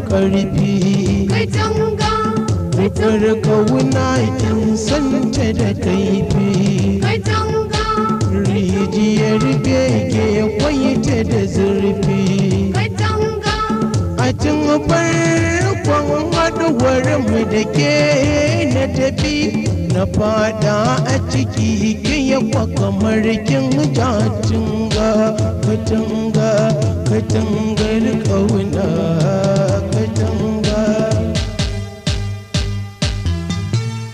ƙarfi. Katanga, Wutar kauna kin santa da kaifi. katanga, Rijiyar bege kwaita da zurfi. katanga, A tun farkon haɗuwar mu da ke na tafi na fada a ciki kiyakwa kamar kin jacinga. Katanga, katangar kauna, katanga.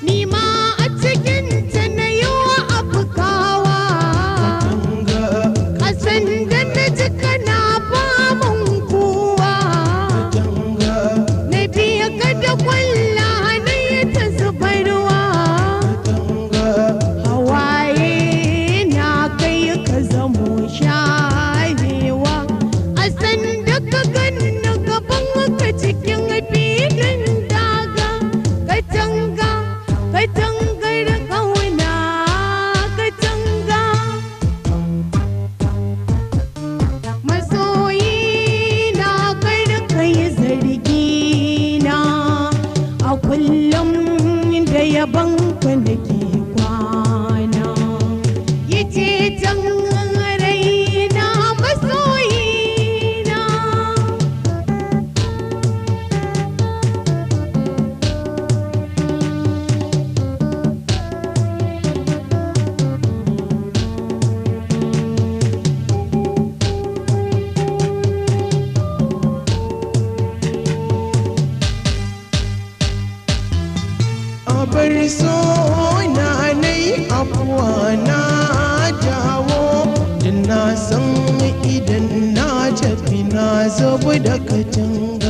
ni ma a cikin ta na yi wa afkawa. Kasan da na ji kana famun kuwa. Na biya ka da kwalla na yi ta zubarwa. Hawaye na kai ka zamo shahewa. A san da ka gani gaban ka cikin filin daga. Katanga, katangar kauna, katanga. Masoyi na kar kai zargi na. A kullum da yaban ka nake kwana. Yace can raina masoyi na. A bar so na nai afuwa na jawo. Da na san idan na tafi na zabu da katanga.